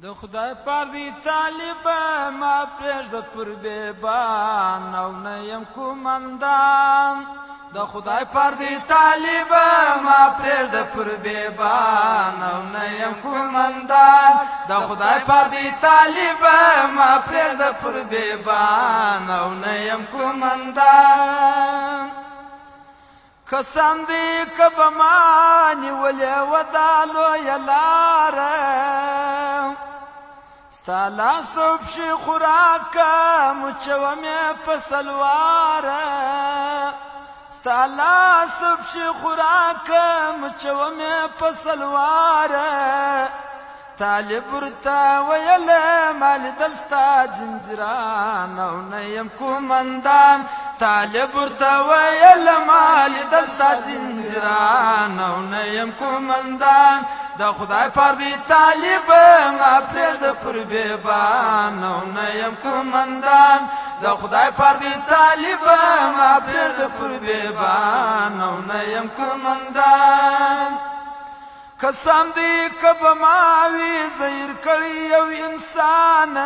د خدای پر دی طالب ما پرېږده پر بیبان او نه یم کومندان د خدای پر دی طالب ما پرېږده پر بیبان او نه یم کومندان د خدای پر دی طالب ما پرېږده پر بیبان او نه یم کومندان قسم دی که به ما نیولې وه دا لویه لاره ستا لاس او پښې خوراکه مچوه مې په سلواره ستا لاس او پښې خوراکه مچوه مې په سلواره طالب ورته ویله ما لیدل ستا ځنځیران او نه یم کومندان طالب ورته ویله ما لیدل ستا ځنځیران او نه یم کومندان د خدای پر دی طالب ما پرېږده پر بیبان او نه یم کومندان د خدای پر دی طالب ما پرېږده پر بیبان او نه یم کومندان قسم دی که به ما وي زهیر کړی یو انسان